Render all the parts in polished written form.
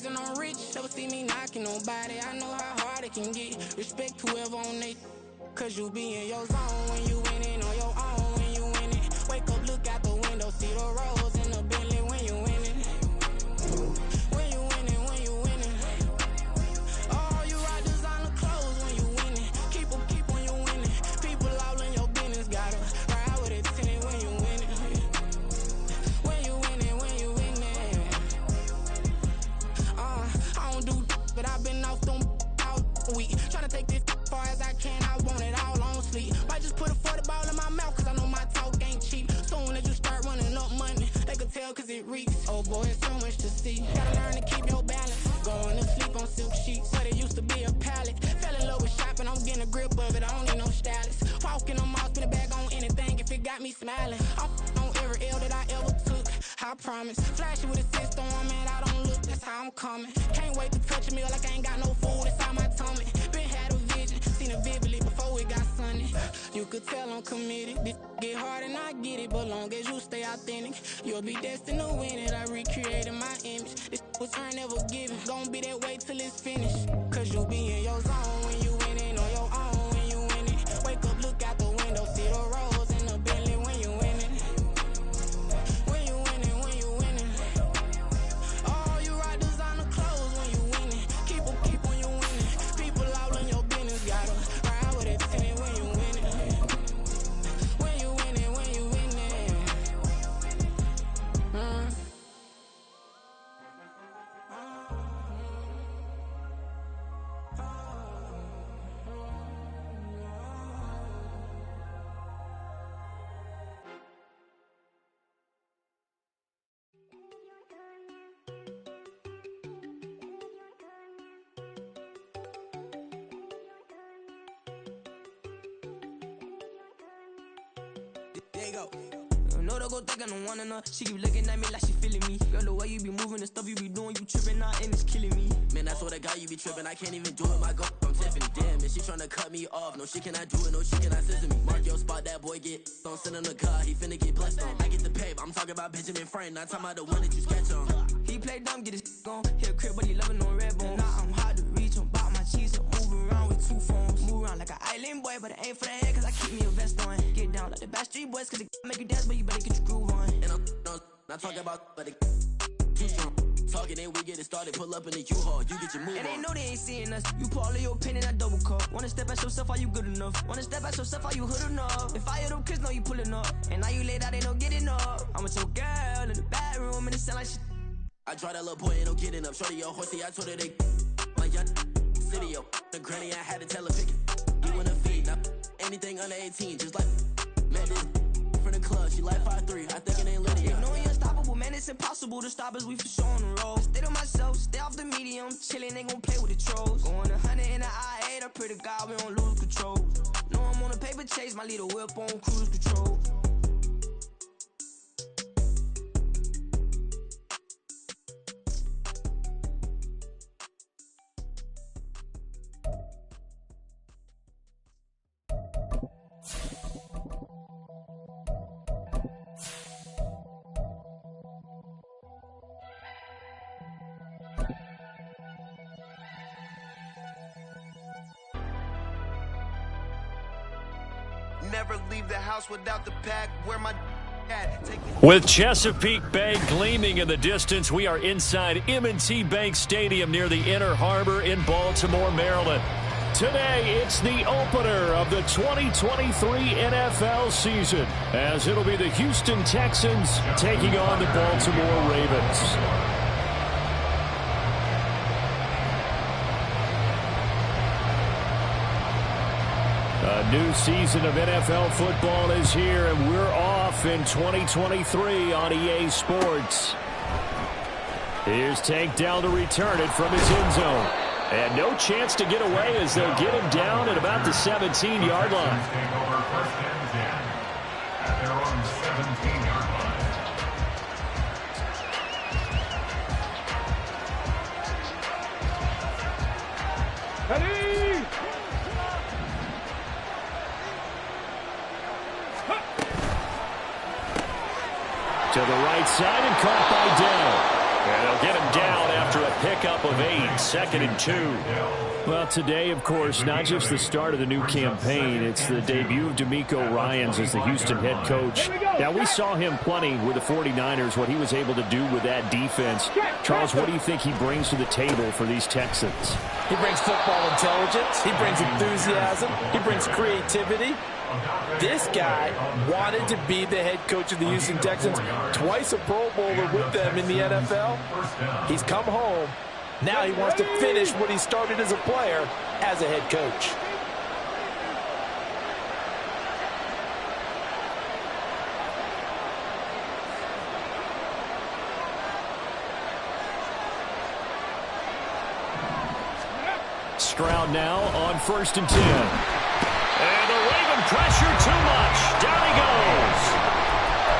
and I'm rich. Never see me knocking nobody. I know how hard it can get. Respect whoever on they, cause you be in your zone when you winning on your own. When you winning, wake up, look out the window, see the rose in the Bentley when you winning. When you winning, when you winning. Oh, you rock designer clothes when you winning. Keep when you winning. People all in your business, gotta ride with it tinted when you winning. When you winning, when you winning. I don't do, but I've been off them all week. Tryna take this far as I can, I want it all on sleep. Might just put a 40 ball in my mouth, cause I know my talk ain't cheap. Soon as you start running up money, they could tell cause it reeks. Oh boy, it's so much to see. Gotta learn to keep your balance. Going to sleep on silk sheets, but it used to be a pallet. Fell in love with shopping, I'm getting a grip of it, I don't need no stylist. Walking on mouth, spin a bag on anything if it got me smiling. I'm on every L that I ever took, I promise. Flashy with a system, man, I don't look, that's how I'm coming. Can't wait to touch a meal like I ain't got no food inside my tummy. Been had a vision, seen it vividly before it got sunny. You could tell I'm committed, this get hard and I get it, but long as you stay authentic, you'll be destined to win it. I recreated my image, this was earned, never given. Gonna be that way till it's finished, cause you be in your zone when you winning on your own. When you winning, wake up, look out the window, see the rose in the Bentley when you winning. When you winning, when you winning. Oh, you rock designer clothes when you winning. Keep when you winning. People all in your business, gotta ride with it tinted when you winning. When you winning, when you winning. There you go. No, don't go think I don't wanna know. She keep looking at me like she feeling me. Girl, the way you be moving, the stuff you be doing, you tripping out and it's killing me. Man, I swear to God, you be tripping. I can't even do it. My girl from Tiffany. Damn, and she tryna cut me off. No, she cannot do it. No, she cannot scissor me. Mark your spot, that boy get. Don't send him to God. He finna get blessed on. I get the pay. I'm talking about Benjamin Franklin. Not talking about the one that you sketch on. He play dumb, get his gone. Hit a crib, but he loving on red bone. Now I'm hard to reach. I'm bout my cheese. I'm moving around with two phones. Move around like an island boy, but it ain't for the head, cause I keep me a vest on. Get down like the Backstreet Boys, cause it make you dance, but you better get your groove on. And I'm not talking about, but it too strong. Talking and we get it started, pull up in the U-Haul, you get your move and on. they know they ain't seeing us. You put all of your pen in that double cup. Wanna step at yourself, are you good enough? Wanna step at yourself, are you hood enough? If I hear them kids know you pulling up, and now you laid out, they no getting up. I'm with your girl in the bedroom, and it sound like shit. I draw that little boy, ain't no getting up. Shorty, your horsey, I told her they my young city, yo. The granny, I had to tell her pick it. You in the feed, now anything under 18, just like met this from the club. She like 5'3", I think it ain't Lydia. You know you're unstoppable, man, it's impossible to stop us, we for sure on the road. Stay to myself, stay off the medium, chillin', they gon' play with the trolls. Going 100 in the I-8, I pray to God we don't lose control. Know I'm on a paper chase, my little whip on cruise control. Never leave the house without the pack. Where my at? With Chesapeake Bay gleaming in the distance, we are inside M&T Bank Stadium near the Inner Harbor in Baltimore, Maryland. Today, it's the opener of the 2023 NFL season, as it'll be the Houston Texans taking on the Baltimore Ravens. A new season of NFL football is here, and we're off in 2023 on EA Sports. Here's Tank Dell to return it from his end zone. And no chance to get away as they'll get him down at about the 17-yard line. At their own 17-yard line. Ready! To the right side and caught by Dell. And they'll get him down after a pickup of 8, 2nd and 2. Well, today, of course, not just the start of the new campaign, it's the debut of DeMeco Ryans as the Houston head coach. Now, we saw him plenty with the 49ers, what he was able to do with that defense. Charles, what do you think he brings to the table for these Texans? He brings football intelligence. He brings enthusiasm. He brings creativity. This guy wanted to be the head coach of the Houston Texans, twice a Pro Bowler with them in the NFL. He's come home. Now he wants to finish what he started as a player as a head coach. Stroud now on 1st and 10. And the Raven pressure too much. Down he goes.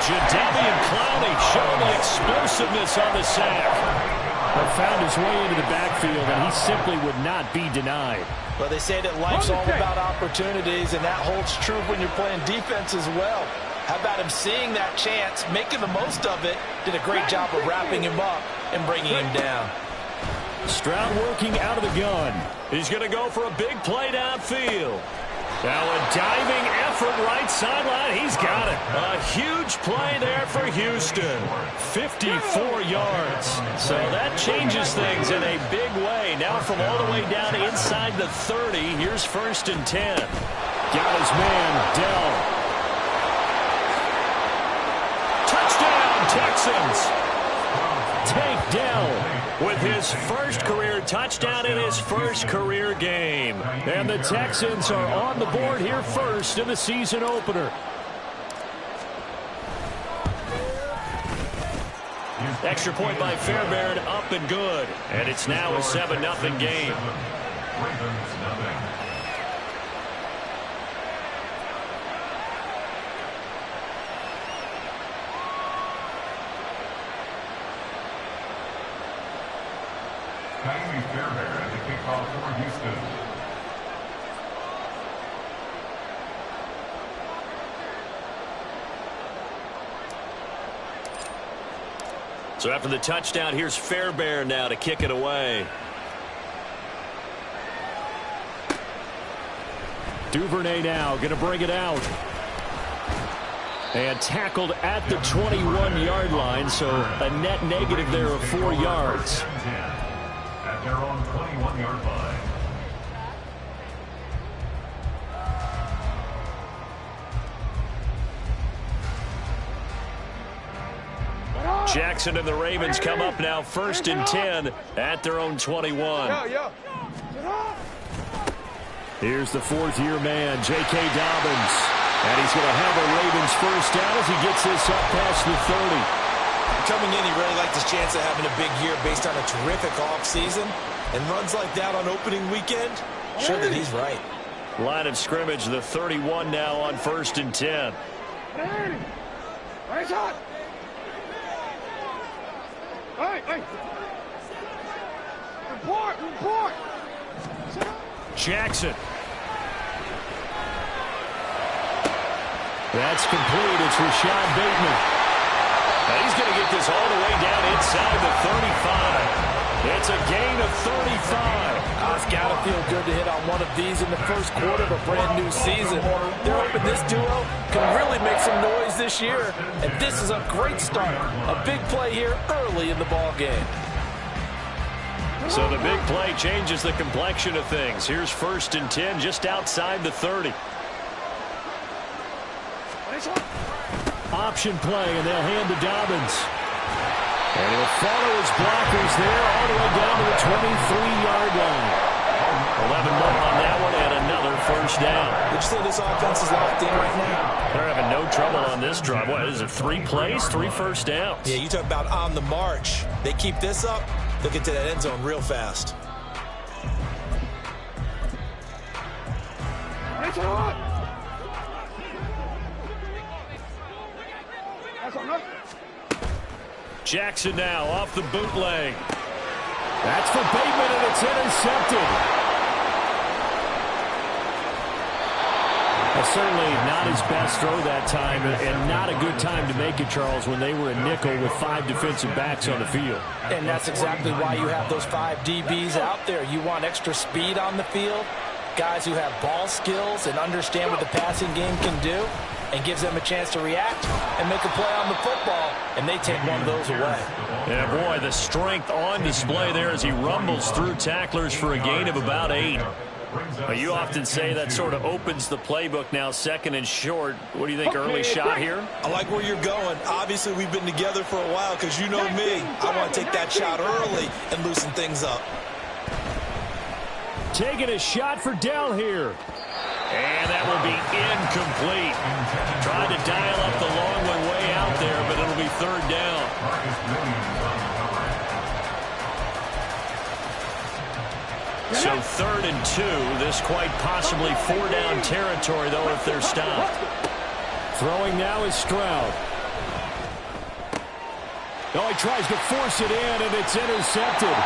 Jadeveon Clowney showing the explosiveness on the sack. But found his way into the backfield, and he simply would not be denied. Well, they say that life's all about opportunities, and that holds true when you're playing defense as well. How about him seeing that chance, making the most of it, did a great job of wrapping him up and bringing him down. Stroud working out of the gun. He's going to go for a big play downfield. Now a diving effort right sideline. He's got it. A huge play there for Houston. 54 yards. So that changes things in a big way. Now from all the way down inside the 30. Here's 1st and 10. Got his man, Dell. Touchdown, Texans. Tank Dell with his first career touchdown in his first career game. And the Texans are on the board here first in the season opener. Extra point by Fairbairn, up and good. And it's now a 7-0 game. Fairbairn at the kickoff for Houston. So after the touchdown, here's Fairbairn now to kick it away. Duvernay now going to bring it out. And tackled at the 21-yard line, so a net negative there of 4 yards. At their own 21-yard line. Jackson and the Ravens come up now 1st and 10 at their own 21. Here's the 4th-year man, J.K. Dobbins. And he's going to have a Ravens first down as he gets this up past the 30. Coming in, he really liked his chance of having a big year based on a terrific offseason. And runs like that on opening weekend, sure that he's right. Line of scrimmage, the 31 now on 1st and 10. Jackson. That's complete. It's Rashad Bateman. Now he's going to get this all the way down inside the 35. It's a gain of 35. It's got to feel good to hit on one of these in the first quarter of a brand new season. They're hoping this duo can really make some noise this year. And this is a great start. A big play here early in the ball game. So the big play changes the complexion of things. Here's 1st and 10 just outside the 30. Option play, and they'll hand to Dobbins. And he'll follow his blockers there all the way down to the 23-yard line. 11 more on that one, and another first down. Would you say this offense is locked in right now? They're having no trouble on this drive. What is it, 3 plays, 3 first downs? Yeah, you talk about on the march. They keep this up, they'll get to that end zone real fast. Jackson now off the bootleg. That's for Bateman, and it's intercepted. A certainly not his best throw that time, and not a good time to make it, Charles, when they were a nickel with 5 defensive backs on the field. And that's exactly why you have those 5 DBs out there. You want extra speed on the field, guys who have ball skills and understand what the passing game can do, and gives them a chance to react and make a play on the football, and they take one of those away. Yeah, boy, the strength on display there as he rumbles through tacklers for a gain of about 8. But you often say that sort of opens the playbook now, 2nd and short. What do you think, early shot here? I like where you're going. Obviously, we've been together for a while because you know me. I want to take that shot early and loosen things up. Taking a shot for Dell here. And that will be incomplete. Tried to dial up the long one way out there, but it'll be 3rd down. So 3rd and 2. This quite possibly 4-down territory, though, if they're stopped. Throwing now is Stroud. Oh, he tries to force it in, and it's intercepted.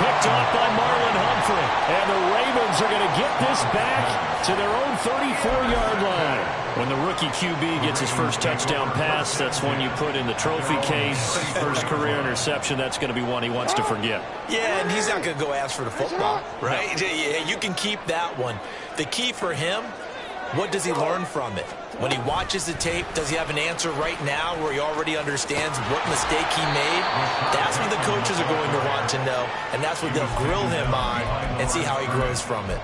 Picked off by Marlon Humphrey. And the Ravens are going to get this back to their own 34-yard line. When the rookie QB gets his first touchdown pass, that's one you put in the trophy case. First career interception, that's going to be one he wants to forget. Yeah, and he's not going to go ask for the football, right? Yeah, you can keep that one. The key for him, what does he learn from it? When he watches the tape, does he have an answer right now where he already understands what mistake he made? That's what the coaches are going to want to know, and that's what they'll grill him on and see how he grows from it.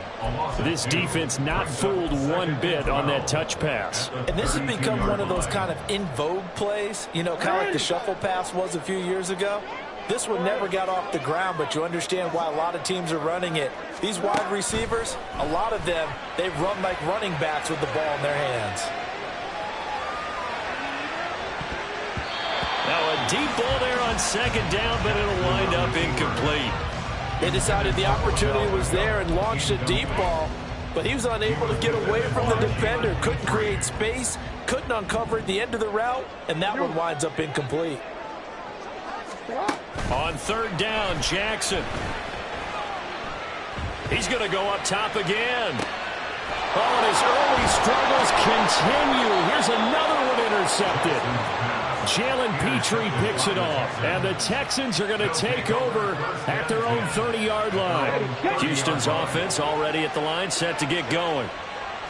This defense not fooled one bit on that touch pass. And this has become one of those kind of in vogue plays, you know, kind of like the shuffle pass was a few years ago. This one never got off the ground, but you understand why a lot of teams are running it. These wide receivers, a lot of them, they run like running backs with the ball in their hands. Now a deep ball there on 2nd down, but it'll wind up incomplete. They decided the opportunity was there and launched a deep ball, but he was unable to get away from the defender, couldn't create space, couldn't uncover at the end of the route, and that one winds up incomplete. On 3rd down, Jackson. He's going to go up top again. Oh, and his early struggles continue. Here's another one intercepted. Jalen Petrie picks it off, and the Texans are going to take over at their own 30-yard line. Houston's offense already at the line, set to get going.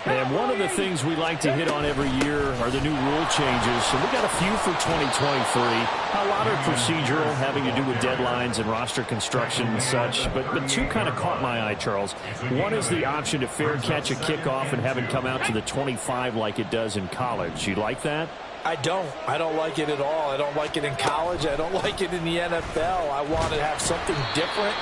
And one of the things we like to hit on every year are the new rule changes. So we got a few for 2023. A lot are procedural, having to do with deadlines and roster construction and such. But 2 kind of caught my eye, Charles. One is the option to fair catch a kickoff and have it come out to the 25 like it does in college. You like that? I don't like it at all. I don't like it in college. I don't like it in the NFL. I want to have something different,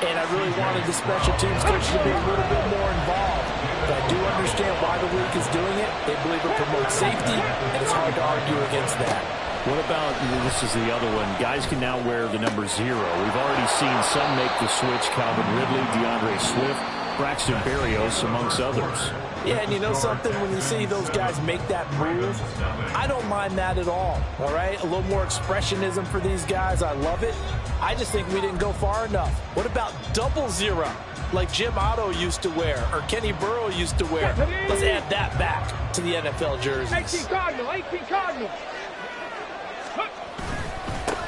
and I really wanted the special teams coach to be a little bit more involved. But I do understand why the league is doing it. They believe it promotes safety, and it's hard to argue against that. What about, this is the other one, guys can now wear the number 0. We've already seen some make the switch, Calvin Ridley, DeAndre Swift, Braxton Berrios, amongst others. Yeah, and you know something? When you see those guys make that move, I don't mind that at all right? A little more expressionism for these guys. I love it. I just think we didn't go far enough. What about 00, like Jim Otto used to wear or Kenny Burrow used to wear? Let's add that back to the NFL jerseys. 18 Cardinal.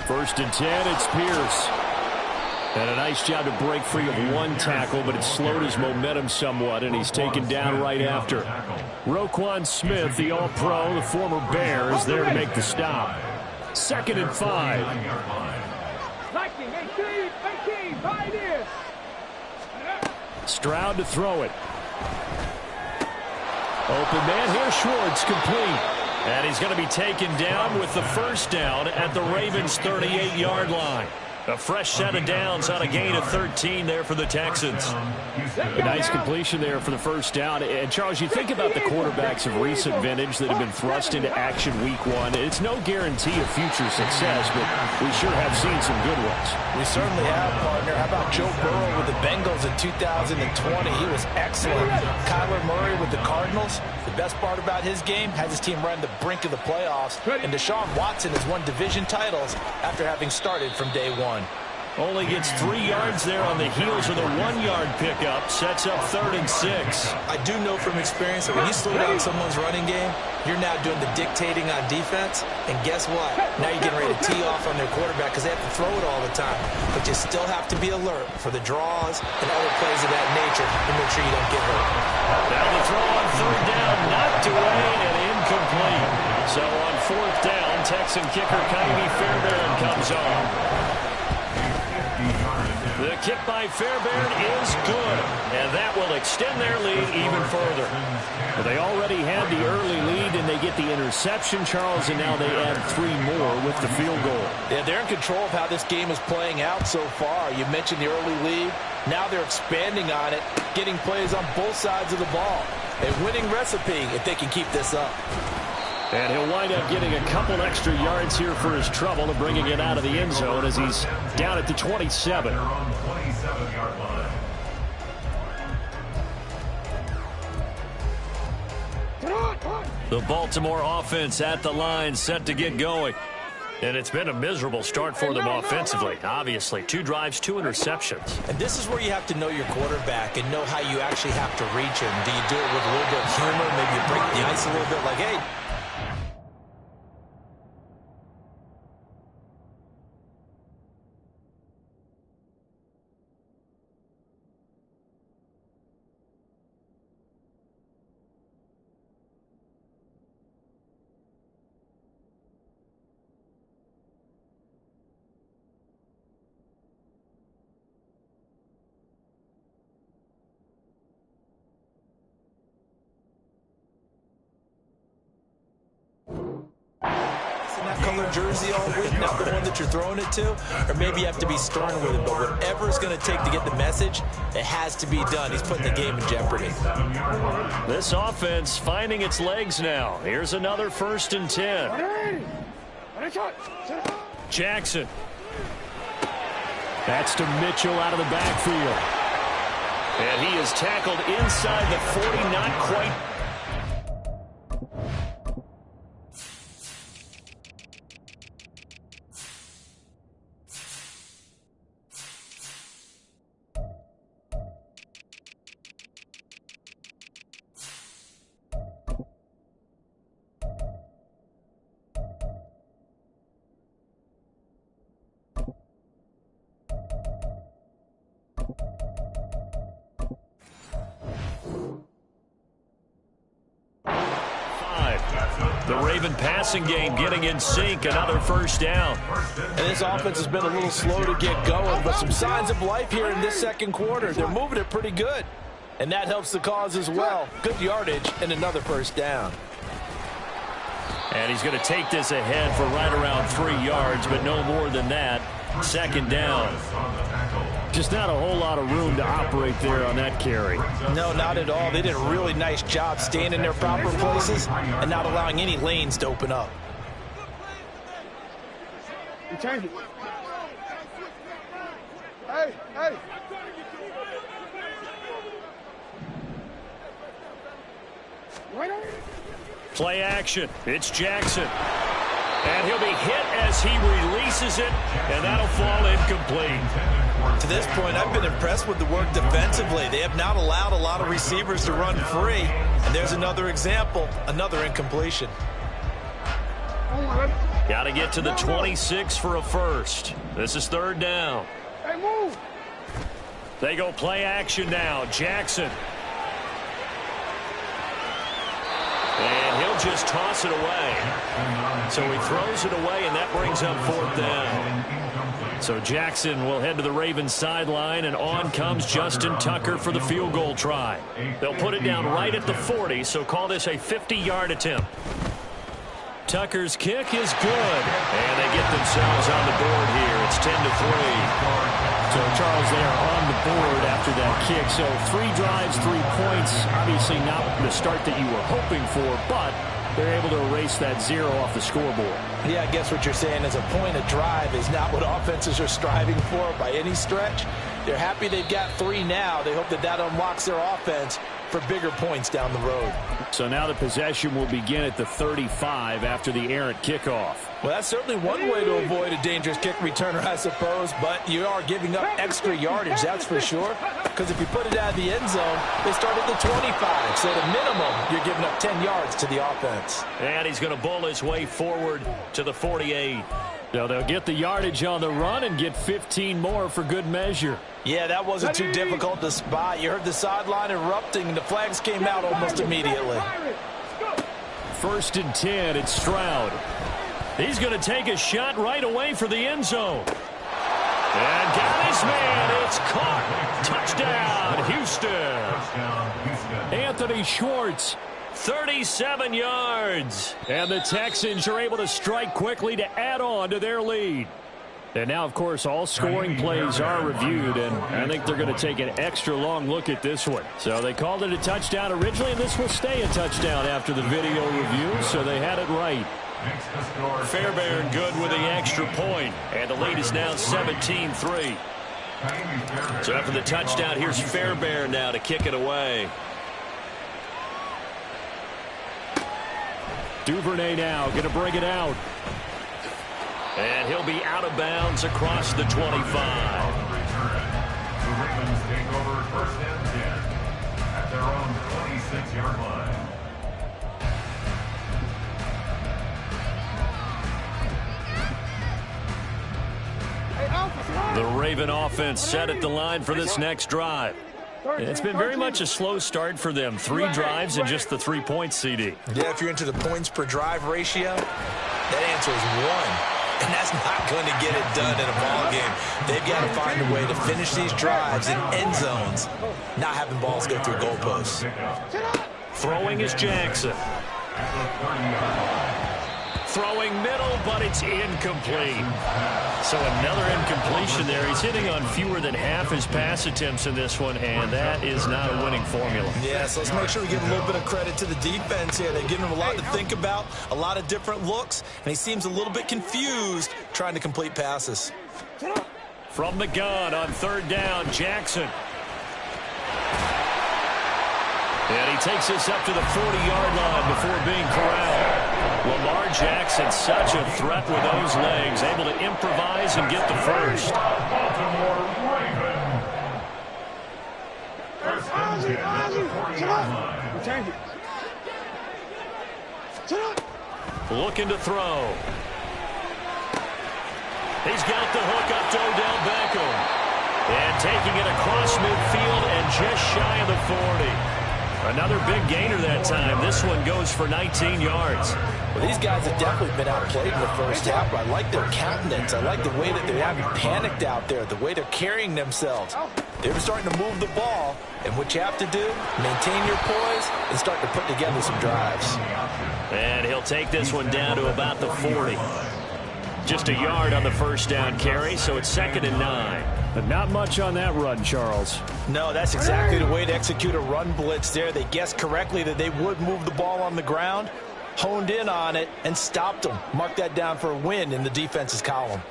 1st and 10, it's Pierce. And a nice job to break free of one tackle, but it slowed his momentum somewhat, and he's taken down right after. Roquan Smith, the All-Pro, the former Bear, is there to make the stop. 2nd and 5. 18, 5 years. Stroud to throw it. Open man here, Schwartz, complete. And he's going to be taken down with the 1st down at the Ravens' 38-yard line. A fresh set of downs on a gain of 13 there for the Texans. A nice completion there for the 1st down. And, Charles, you think about the quarterbacks of recent vintage that have been thrust into action week 1. It's no guarantee of future success, but we sure have seen some good ones. We certainly have, partner. How about Joe Burrow with the Bengals in 2020? He was excellent. Kyler Murray with the Cardinals. The best part about his game, has his team right on the brink of the playoffs. And Deshaun Watson has won division titles after having started from day 1. Only gets 3 yards there on the heels of the 1-yard pickup. Sets up 3rd and 6. I do know from experience that when you slow down someone's running game, you're now doing the dictating on defense. And guess what? Now you're getting ready to tee off on their quarterback because they have to throw it all the time. But you still have to be alert for the draws and other plays of that nature to make sure you don't get hurt. Now the throw on 3rd down, knocked away and incomplete. So on 4th down, Texan kicker Kyrie Fairbairn comes on. The kick by Fairbairn is good, and that will extend their lead even further. But they already had the early lead, and they get the interception, Charles, and now they add 3 more with the field goal. Yeah, they're in control of how this game is playing out so far. You mentioned the early lead. Now they're expanding on it, getting plays on both sides of the ball. A winning recipe if they can keep this up. And he'll wind up getting a couple extra yards here for his trouble of bringing it out of the end zone as he's down at the 27. The Baltimore offense at the line, set to get going. And it's been a miserable start for them offensively. Obviously, 2 drives, 2 interceptions. And this is where you have to know your quarterback and know how you actually have to reach him. Do you do it with a little bit of humor? Maybe you break the ice a little bit like, hey, color jersey all week, not the one that you're throwing it to, or maybe you have to be stern with it, but whatever it's going to take to get the message, it has to be done. He's putting the game in jeopardy. This offense finding its legs now. Here's another 1st and 10. Jackson. That's to Mitchell out of the backfield. And he is tackled inside the 40, not quite. The Raven passing game getting in sync, another 1st down. And this offense has been a little slow to get going, but some signs of life here in this 2nd quarter. They're moving it pretty good, and that helps the cause as well. Good yardage and another 1st down. And he's going to take this ahead for right around 3 yards, but no more than that. 2nd down. Just not a whole lot of room to operate there on that carry. No, not at all. They did a really nice job staying in their proper places and not allowing any lanes to open up. Change it. Hey, hey. Play action. It's Jackson. And he'll be hit as he releases it, and that'll fall incomplete. To this point, I've been impressed with the work defensively. They have not allowed a lot of receivers to run free. And there's another example, another incompletion. Got to get to the 26 for a 1st. This is 3rd down. Hey, move. They go play action now. Jackson. And he'll just toss it away. So he throws it away, and that brings up 4th down. So Jackson will head to the Ravens sideline, and on comes Justin Tucker for the field goal try. They'll put it down right at the 40, so call this a 50-yard attempt. Tucker's kick is good, and they get themselves on the board here. It's 10-3. So, Charles, they are on the board after that kick. So 3 drives, 3 points. Obviously not the start that you were hoping for, but they're able to erase that 0 off the scoreboard. Yeah, I guess what you're saying is a point of drive is not what offenses are striving for by any stretch. They're happy they've got 3 now. They hope that that unlocks their offense for bigger points down the road. So now the possession will begin at the 35 after the errant kickoff. Well, that's certainly one way to avoid a dangerous kick returner, I suppose, but you are giving up extra yardage, that's for sure, because if you put it out of the end zone, they start at the 25, so at a minimum, you're giving up 10 yards to the offense. And he's going to bowl his way forward to the 48. So they'll get the yardage on the run and get 15 more for good measure. Yeah, that wasn't too difficult to spot. You heard the sideline erupting, and the flags came out almost immediately. 1st and 10, it's Stroud. He's going to take a shot right away for the end zone. And got his man. It's caught. Touchdown, Houston. Anthony Schwartz, 37 yards. And the Texans are able to strike quickly to add on to their lead. And now, of course, all scoring plays are reviewed, and I think they're going to take an extra long look at this one. So they called it a touchdown originally, and this will stay a touchdown after the video review, so they had it right. Fairbairn good with the extra point, and the lead is now 17-3. So after the touchdown, here's Fairbairn now to kick it away. Duvernay now going to bring it out. And he'll be out of bounds across the 25. The Ravens take over 1st and 10 at their own 26-yard line. The Raven offense set at the line for this next drive. It's been very much a slow start for them. 3 drives and just the 3 points, CD. Yeah, if you're into the points per drive ratio, that answer is 1. And that's not going to get it done in a ball game. They've got to find a way to finish these drives in end zones, not having balls go through goalposts. Throwing is Jackson. Throwing middle, but it's incomplete. So another incompletion there. He's hitting on fewer than half his pass attempts in this one, and that is not a winning formula. Yeah, so let's make sure we give a little bit of credit to the defense here. They've given him a lot to think about, a lot of different looks, and he seems a little bit confused trying to complete passes. From the gun on 3rd down, Jackson. And he takes this up to the 40-yard line before being corralled. Lamar Jackson, such a threat with those legs, able to improvise and get the first. Baltimore Raven. 1st and 10 at the 40-yard line. Change it. Looking to throw. He's got the hook up to Odell Beckham. And taking it across midfield and just shy of the 40. Another big gainer that time. This one goes for 19 yards. Well, these guys have definitely been outplayed in the first half. I like their countenance. I like the way that they haven't panicked out there, the way they're carrying themselves. They're starting to move the ball, and what you have to do, maintain your poise and start to put together some drives. And he'll take this one down to about the 40. Just a yard on the 1st down carry, so it's 2nd and 9. But not much on that run, Charles. No, that's exactly the way to execute a run blitz there. They guessed correctly that they would move the ball on the ground, honed in on it, and stopped them. Mark that down for a win in the defense's column.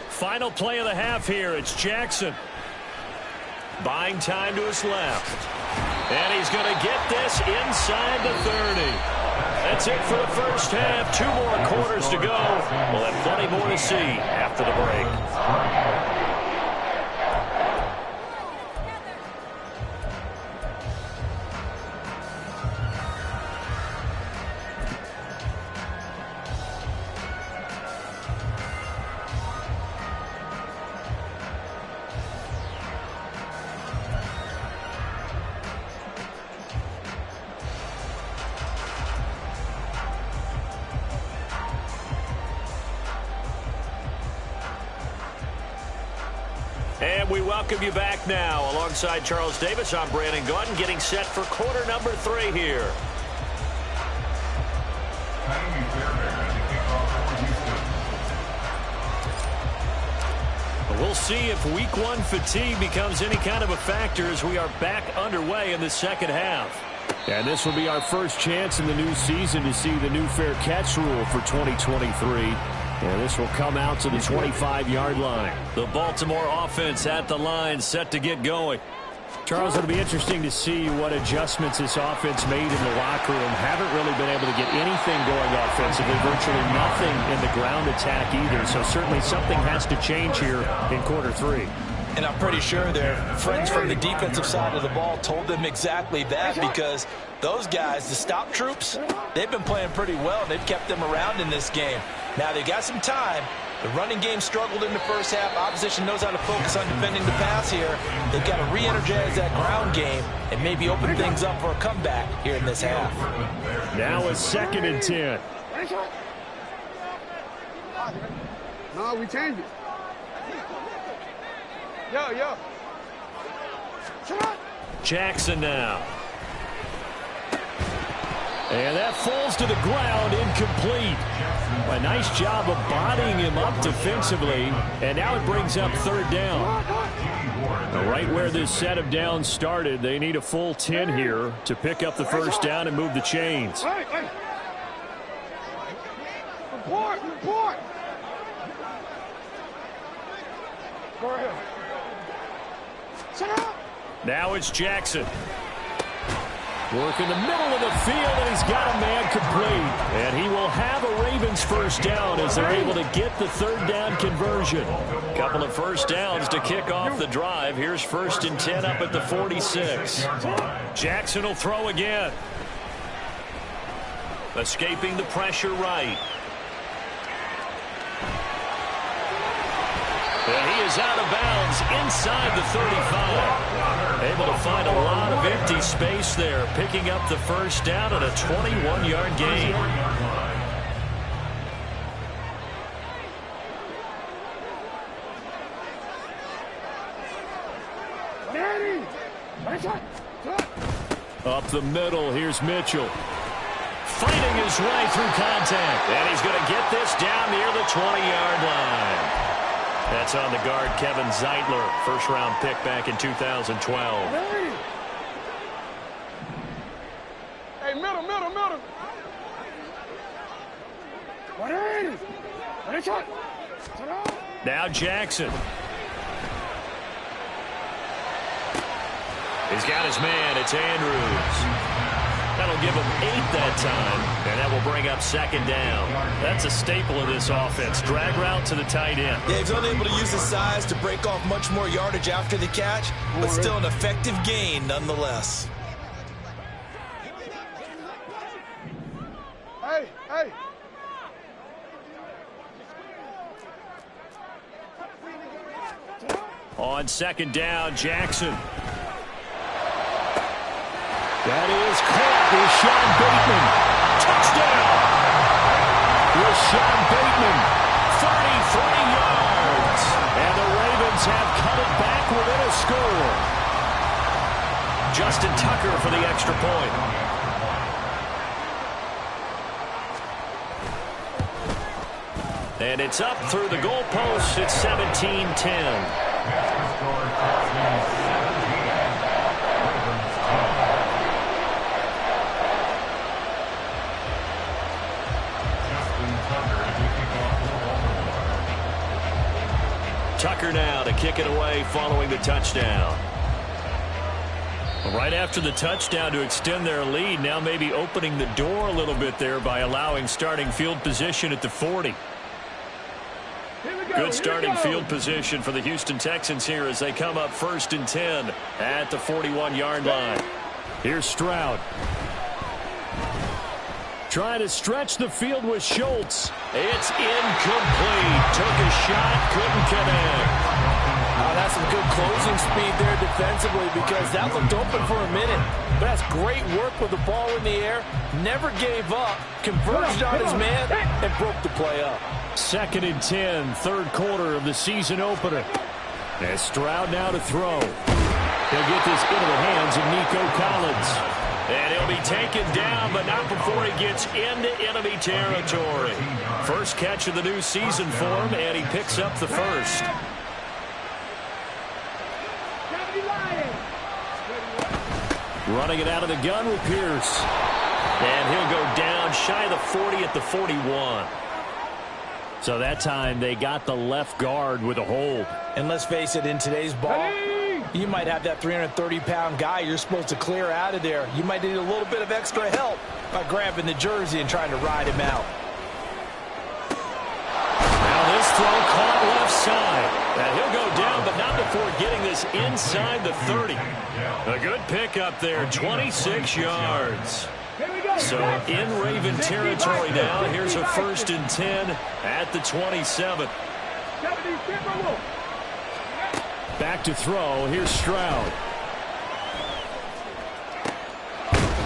Final play of the half here. It's Jackson. Buying time to his left. And he's going to get this inside the 30. That's it for the first half. 2 more quarters to go. We'll have plenty more to see after the break. And we welcome you back now. Alongside Charles Davis, I'm Brandon Gordon, getting set for quarter number 3 here. We'll see if week 1 fatigue becomes any kind of a factor as we are back underway in the second half. And this will be our first chance in the new season to see the new fair catch rule for 2023. And this will come out to the 25-yard line. The Baltimore offense at the line, set to get going. Charles, it'll be interesting to see what adjustments this offense made in the locker room. Haven't really been able to get anything going offensively, virtually nothing in the ground attack either. So certainly something has to change here in quarter 3. And I'm pretty sure their friends from the defensive side of the ball told them exactly that, because those guys, the stop troops, they've been playing pretty well. They've kept them around in this game. Now they've got some time. The running game struggled in the first half. Opposition knows how to focus on defending the pass here. They've got to re-energize that ground game and maybe open things up for a comeback here in this half. Now a 2nd and 10. No, we changed it. Yo. Jackson now. And that falls to the ground, incomplete. A nice job of bodying him up defensively. And now it brings up 3rd down. Right where this set of downs started, they need a full 10 here to pick up the 1st down and move the chains. Hey. Report. Go ahead. Now it's Jackson. Work in the middle of the field, and he's got a man complete. And he will have a Ravens 1st down as they're able to get the 3rd down conversion. Couple of 1st downs to kick off the drive. Here's 1st and 10 up at the 46. Jackson will throw again. Escaping the pressure right. And he is out of bounds inside the 35. Able to find a lot of empty space there, picking up the 1st down and a 21-yard gain. Up the middle, here's Mitchell. Fighting his way through contact. And he's going to get this down near the 20-yard line. That's on the guard, Kevin Zeitler, 1st-round pick back in 2012. Hey, middle. Now Jackson. He's got his man. It's Andrews. That'll give him 8 that time, and that will bring up 2nd down. That's a staple of this offense. Drag route to the tight end. Yeah, he's only able to use his size to break off much more yardage after the catch, but still an effective gain nonetheless. Hey. On 2nd down, Jackson. That is caught. Rashawn Bateman. Touchdown. Rashawn Bateman, 33 yards. And the Ravens have cut it back within a score. Justin Tucker for the extra point. And it's up through the goalposts. It's 17-10. Tucker now to kick it away following the touchdown. Right after the touchdown to extend their lead, now maybe opening the door a little bit there by allowing starting field position at the 40. Good starting field position for the Houston Texans here as they come up 1st and 10 at the 41-yard line. Here's Stroud. Trying to stretch the field with Schultz. It's incomplete. Took a shot, couldn't connect. That's some good closing speed there defensively, because that looked open for a minute. But that's great work with the ball in the air. Never gave up. Converged on his man and broke the play up. 2nd and 10, 3rd quarter of the season opener. And Stroud now to throw. He'll get this into the hands of Nico Collins. And he'll be taken down, but not before he gets into enemy territory. First catch of the new season for him, and he picks up the 1st. Running it out of the gun with Pierce. And he'll go down shy of the 40 at the 41. So that time they got the left guard with a hold. And let's face it, in today's ball, you you might have that 330-pound guy you're supposed to clear out of there. You might need a little bit of extra help by grabbing the jersey and trying to ride him out. Now this throw caught left side. And he'll go down, but not before getting this inside the 30. A good pickup there, 26 yards. So in Raven territory now. Here's a 1st and 10 at the 27. Back to throw. Here's Stroud.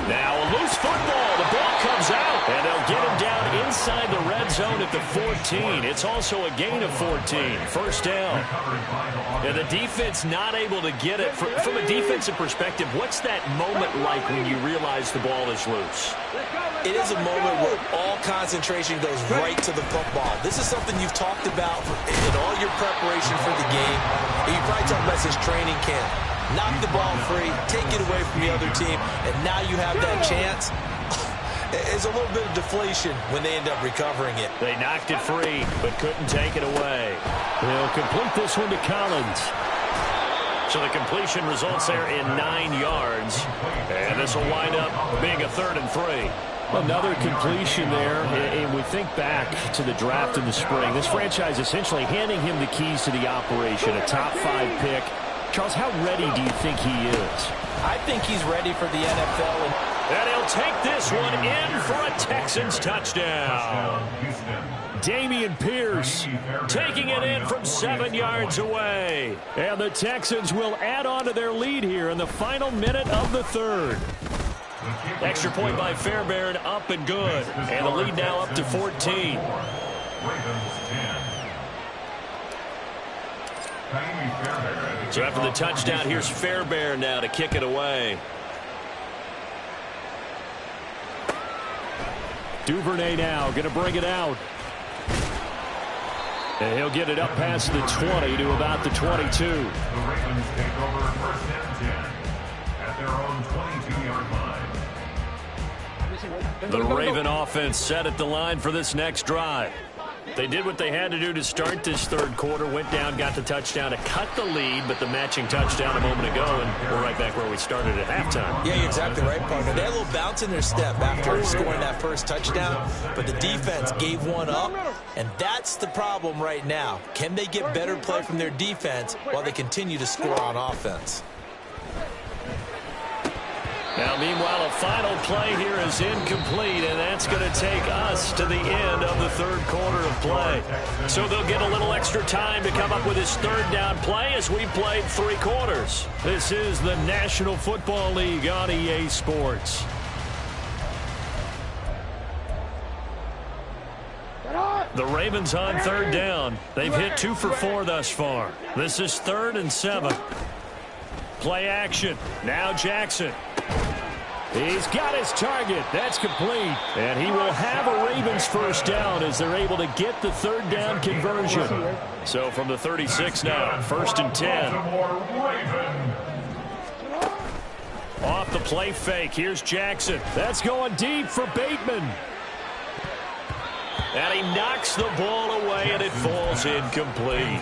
Now a loose football. The ball comes out, and they'll get him down inside the red zone at the 14. It's also a gain of 14. First down. And the defense not able to get it. From a defensive perspective, what's that moment like when you realize the ball is loose? It is a moment where all concentration goes right to the football. This is something you've talked about in all your preparation for the game. And you probably talked about since training camp. Knock the ball free, take it away from the other team, and now you have that chance. It's a little bit of deflation when they end up recovering it. They knocked it free, but couldn't take it away. They'll complete this one to Collins. So the completion results there in 9 yards. And this will wind up being a 3rd and 3. Another completion there, and we think back to the draft in the spring. This franchise essentially handing him the keys to the operation, a top 5 pick. Charles, how ready do you think he is? I think he's ready for the NFL. And he'll take this one in for a Texans touchdown. Dameon Pierce taking it in from 7 yards away. And the Texans will add on to their lead here in the final minute of the 3rd. Extra point by Fairbairn, up and good. And the lead now up to 14. So after the touchdown, here's Fairbairn now to kick it away. Duvernay now going to bring it out. And he'll get it up past the 20 to about the 22. The Ravens take over 1st and 10 at their own 22-yard line. The Raven offense set at the line for this next drive. They did what they had to do to start this 3rd quarter, went down, got the touchdown to cut the lead, but the matching touchdown a moment ago, and we're right back where we started at halftime. Yeah, you're exactly right, partner. They had a little bounce in their step after scoring that first touchdown, but the defense gave one up, and that's the problem right now. Can they get better play from their defense while they continue to score on offense? Now, meanwhile, a final play here is incomplete, and that's going to take us to the end of the 3rd quarter of play. So they'll get a little extra time to come up with his 3rd down play as we played 3 quarters. This is the National Football League on EA Sports. The Ravens on 3rd down. They've hit 2 for 4 thus far. This is 3rd and 7. Play action. Now Jackson. He's got his target. That's complete. And he will have a Ravens 1st down as they're able to get the 3rd down conversion. So from the 36 now, 1st and 10. Off the play fake. Here's Jackson. That's going deep for Bateman. And he knocks the ball away, and it falls incomplete.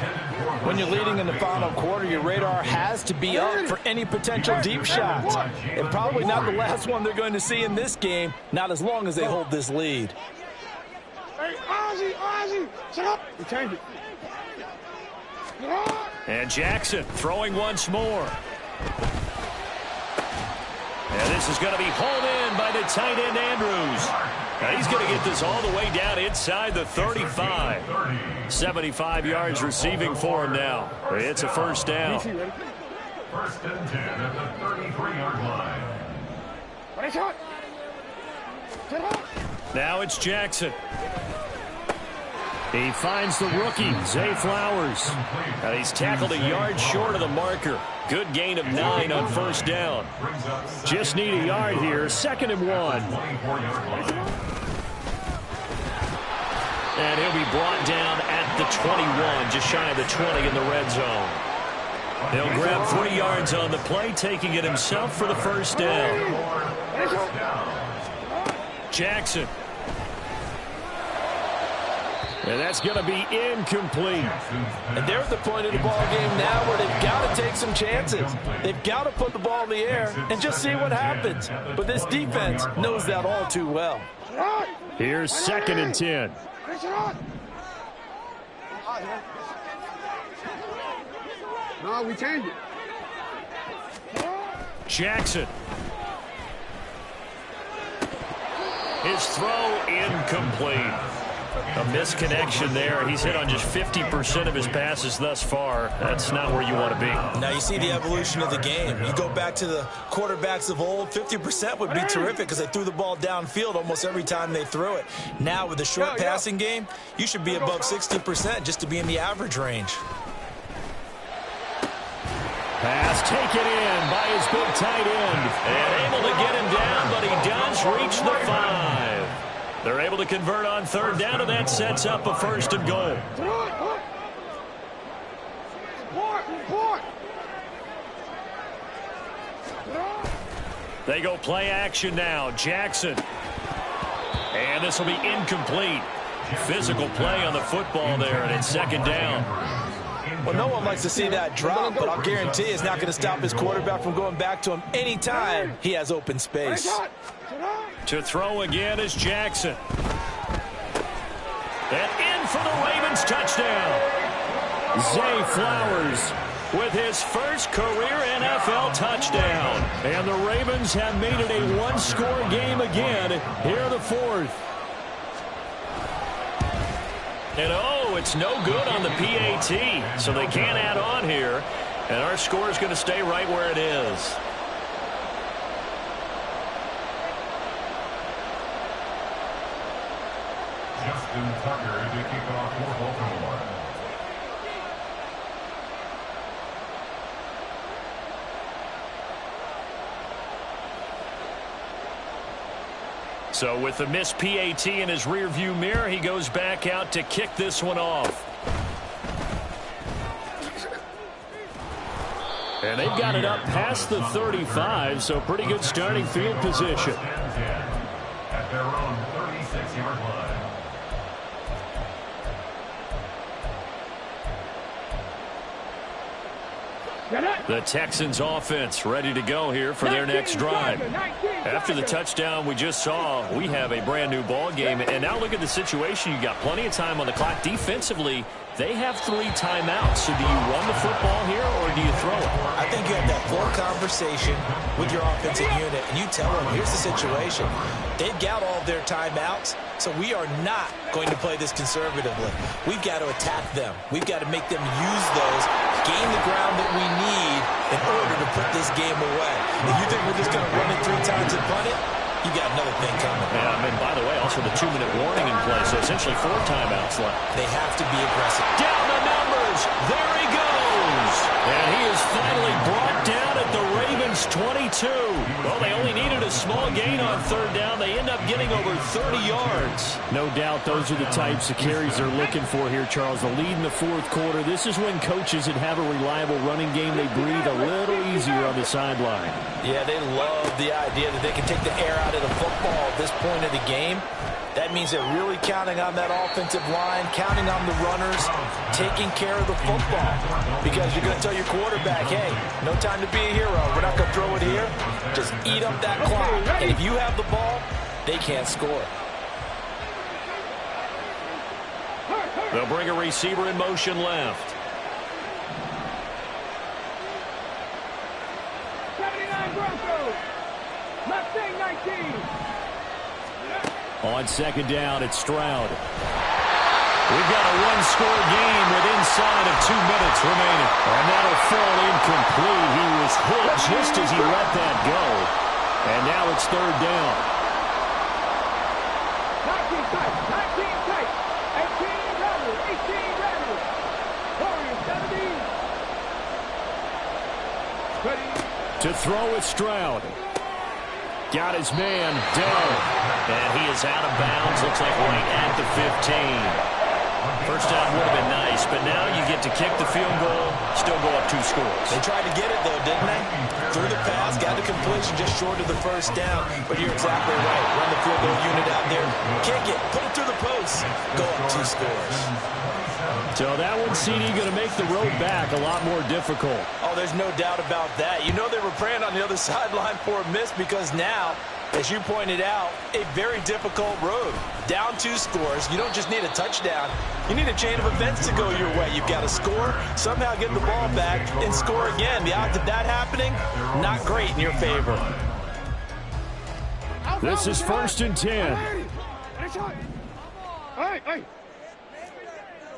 When you're leading in the final quarter, your radar has to be up for any potential deep shots. And probably not the last one they're going to see in this game, not as long as they hold this lead. Hey, Ozzie, shut up. You change it. And Jackson throwing once more. And this is going to be hauled in by the tight end Andrews. Now he's going to get this all the way down inside the 35. 75 yards receiving for him now. It's a 1st down. 1st and 10 at the 33-yard line. Now it's Jackson. He finds the rookie, Zay Flowers. And he's tackled a yard short of the marker. Good gain of 9 on 1st down. Just need a yard here. 2nd and 1. And he'll be brought down at the 21, just shy of the 20 in the red zone. He'll grab 3 yards on the play, taking it himself for the 1st down. Jackson. And that's going to be incomplete. And they're at the point of the ball game now where they've got to take some chances. They've got to put the ball in the air and just see what happens. But this defense knows that all too well. Here's 2nd and 10. No, we changed it. Jackson. His throw incomplete. A misconnection there. He's hit on just 50% of his passes thus far. That's not where you want to be. Now you see the evolution of the game. You go back to the quarterbacks of old, 50% would be terrific because they threw the ball downfield almost every time they threw it. Now with the short passing game, you should be above 60% just to be in the average range. Pass taken in by his big tight end. And able to get him down, but he does reach the 5. They're able to convert on 3rd down, and that sets up a 1st and goal. They go play action now. Jackson. And this will be incomplete. Physical play on the football there, and it's 2nd down. Well, no one likes to see that drop, but I'll guarantee it's not going to stop his quarterback from going back to him anytime he has open space. To throw again is Jackson. And in for the Ravens touchdown. Zay Flowers with his first career NFL touchdown. And the Ravens have made it a one-score game again here in the 4th. And oh, it's no good on the PAT, so they can't add on here. And our score is going to stay right where it is. Justin Tucker to kick off for Baltimore. So with the missed PAT in his rearview mirror, he goes back out to kick this one off. And they've got it up past the 35, so pretty good starting field position. At their own 36-yard line. The Texans offense ready to go here for their next drive. After the touchdown we just saw, we have a brand new ball game. And now look at the situation. You got plenty of time on the clock. Defensively, they have 3 timeouts. So do you run the football here or do you throw it? I think you have that full conversation with your offensive unit, and you tell them, here's the situation. They've got all of their timeouts, so we are not going to play this conservatively. We've got to attack them. We've got to make them use those, gain the ground that we need in order to put this game away. If you think we're just going to run it 3 times and punt it, you got another thing coming. Yeah, I mean, by the way, also the 2-minute warning in play, so essentially 4 timeouts left. They have to be aggressive. Down the numbers. There he goes. And he is finally brought down at the Ravens 22. Well, they only needed a small gain on 3rd down. They end up getting over 30 yards. No doubt those are the types of carries they're looking for here, Charles. The lead in the 4th quarter. This is when coaches that have a reliable running game, they breathe a little easier on the sideline. Yeah, they love the idea that they can take the air out of the football at this point of the game. That means they're really counting on that offensive line, counting on the runners, taking care of the football. Because you're going to tell your quarterback, hey, no time to be a hero. We're not going to throw it here. Just eat up that clock. And if you have the ball, they can't score. They'll bring a receiver in motion left. 79 Broncos. Mustang 19. On 2nd down, it's Stroud. We've got a one-score game with inside of 2 minutes remaining. And that'll fall incomplete. He was hit just as he let that go. And now it's 3rd down. 19 tight, 19 tight. 18 rattled, 18 rattled. Warriors 70. To throw is Stroud. Got his man down. And he is out of bounds. Looks like right at the 15. First down would have been nice, but now you get to kick the field goal, still go up 2 scores. They tried to get it, though, didn't they? Threw the pass, got the completion. completion just short of the first down. But you're exactly right. Run the field goal unit out there. Kick it. Put it through the post. Go up 2 scores. So that one, CD, going to make the road back a lot more difficult. Oh, there's no doubt about that. You know they were praying on the other sideline for a miss because now, as you pointed out, a very difficult road. Down 2 scores. You don't just need a touchdown. You need a chain of events to go your way. You've got to score, somehow get the ball back, and score again. The odds of that happening, not great in your favor. This is 1st and 10. Hey.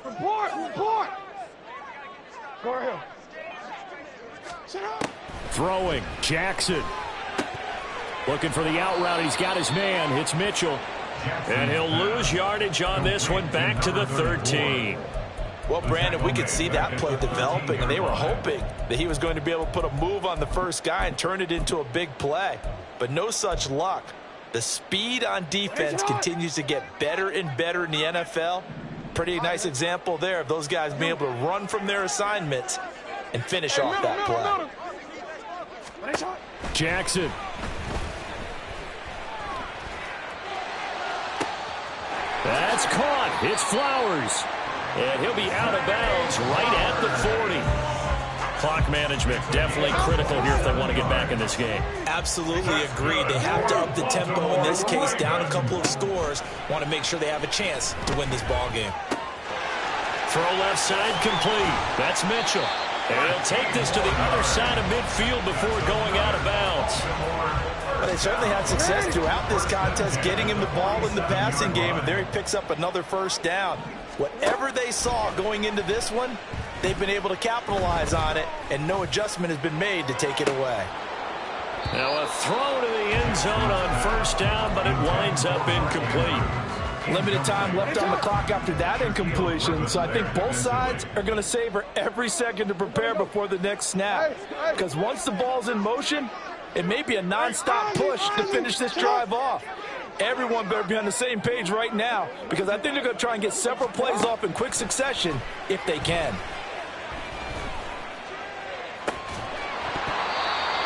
Report. Go ahead. Sit up. Throwing, Jackson. Looking for the out route. He's got his man. It's Mitchell. And he'll lose yardage on this one, back to the 13. Well, Brandon, we could see that play developing, and they were hoping that he was going to be able to put a move on the first guy and turn it into a big play. But no such luck. The speed on defense continues to get better and better in the NFL. Pretty nice example there of those guys being able to run from their assignments and finish off that play. Jackson. That's caught. It's Flowers. And he'll be out of bounds right at the 40. Clock management definitely critical here if they want to get back in this game. Absolutely agreed. They have to up the tempo in this case, down a couple of scores. Want to make sure they have a chance to win this ball game. Throw left side complete. That's Mitchell. And he'll take this to the other side of midfield before going out of bounds. Well, they certainly had success throughout this contest, getting him the ball in the passing game, and there he picks up another first down. Whatever they saw going into this one, they've been able to capitalize on it, and no adjustment has been made to take it away. Now a throw to the end zone on 1st down, but it winds up incomplete. Limited time left on the clock after that incompletion, so I think both sides are going to savor every second to prepare before the next snap. Because once the ball's in motion, it may be a non-stop push to finish this drive off. Everyone better be on the same page right now, because I think they're going to try and get several plays off in quick succession if they can.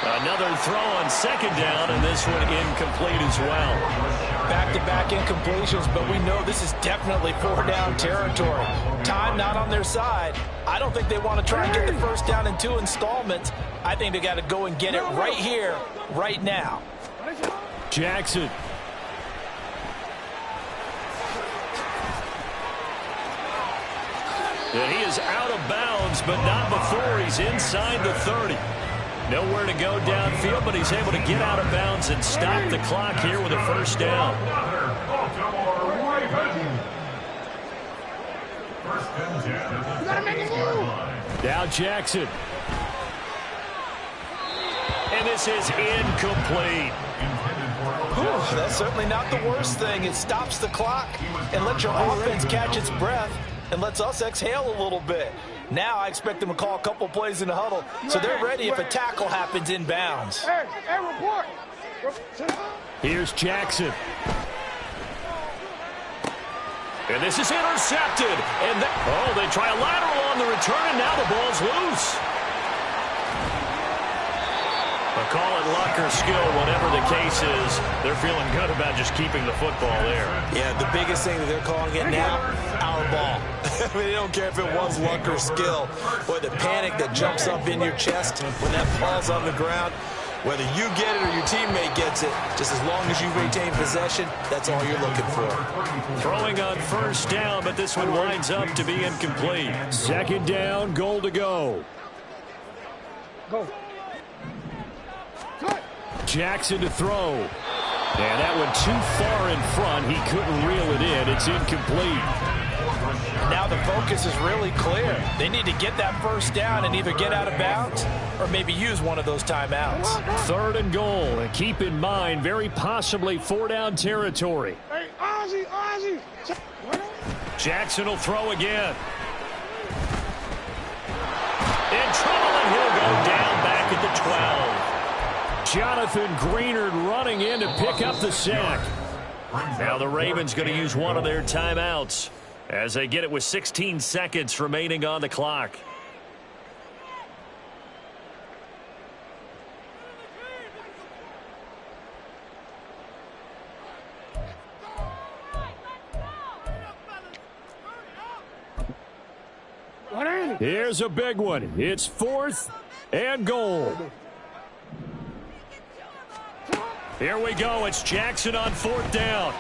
Another throw on 2nd down, and this one incomplete as well. Back-to-back incompletions, but we know this is definitely 4-down territory. Time not on their side. I don't think they want to try and get the first down in 2 installments. I think they got to go and get it right here, right now. Jackson. And he is out of bounds, but not before he's inside the 30. Nowhere to go downfield, but he's able to get out of bounds and stop the clock here with a first down. Now Jackson. And this is incomplete. Whew, that's certainly not the worst thing. It stops the clock and lets your offense catch its breath and lets us exhale a little bit. Now I expect them to call a couple plays in the huddle, so they're ready if a tackle happens inbounds. Hey, report. Here's Jackson. And this is intercepted. And they try a lateral on the return, and now the ball's loose. But call it luck or skill, whatever the case is, they're feeling good about just keeping the football there. Yeah, the biggest thing that they're calling it now, our ball. I mean, they don't care if it was luck or skill. Boy, the panic that jumps up in your chest when that ball's on the ground, whether you get it or your teammate gets it, just as long as you retain possession, that's all you're looking for. Throwing on 1st down, but this one winds up to be incomplete. 2nd down, goal to go. Go. Jackson to throw. And that one too far in front. He couldn't reel it in. It's incomplete. Now the focus is really clear. They need to get that first down and either get out of bounds or maybe use one of those timeouts. 3rd and goal. And keep in mind, very possibly 4-down territory. Hey, Ozzy. Jackson will throw again. In trouble, and he'll go down back at the 12. Jonathan Greenard running in to pick up the sack. Now the Ravens going to use one of their timeouts as they get it with 16 seconds remaining on the clock. Here's a big one. It's 4th and goal. Here we go. It's Jackson on 4th down.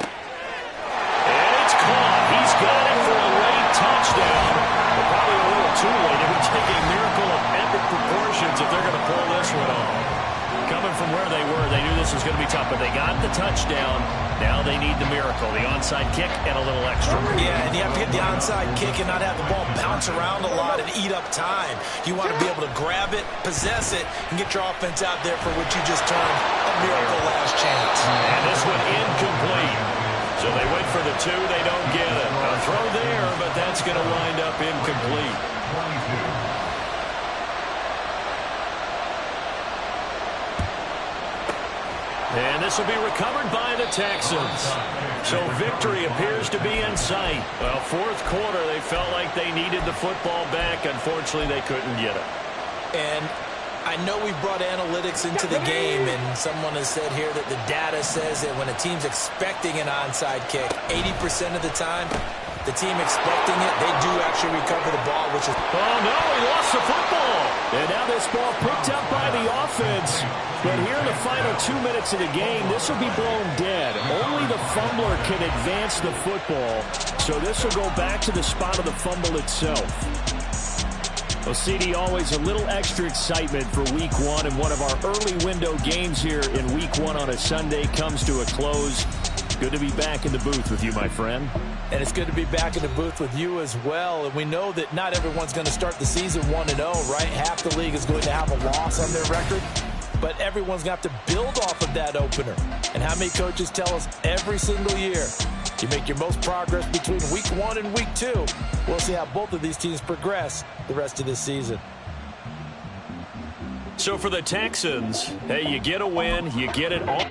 And it's caught. He's got it for a late touchdown. But probably a little too late. It would take a miracle of epic proportions if they're going to pull this one off. Coming from where they were, they knew this was going to be tough, but they got the touchdown. Now they need the miracle, the onside kick and a little extra. Yeah, and you have to get the onside kick and not have the ball bounce around a lot and eat up time. You want to be able to grab it, possess it, and get your offense out there for what you just termed a miracle last chance. And this one incomplete. So they went for the 2, they don't get it. A throw there, but that's going to wind up incomplete. 22. And this will be recovered by the Texans. So victory appears to be in sight. Well, 4th quarter, they felt like they needed the football back. Unfortunately, they couldn't get it. And I know we brought analytics into the game, and someone has said here that the data says that when a team's expecting an onside kick, 80% of the time, the team expecting it, they do actually recover the ball, which is... Oh, no, he lost the football. And now this ball picked up by the offense. But here in the final 2 minutes of the game, this will be blown dead. Only the fumbler can advance the football. So this will go back to the spot of the fumble itself. Well, CD, always a little extra excitement for Week 1, and one of our early window games here in Week 1 on a Sunday comes to a close. Good to be back in the booth with you, my friend. And it's good to be back in the booth with you as well. And we know that not everyone's going to start the season 1-0, right? Half the league is going to have a loss on their record. But everyone's going to have to build off of that opener. And how many coaches tell us every single year, you make your most progress between Week 1 and Week 2. We'll see how both of these teams progress the rest of this season. So for the Texans, hey, you get a win, you get it all.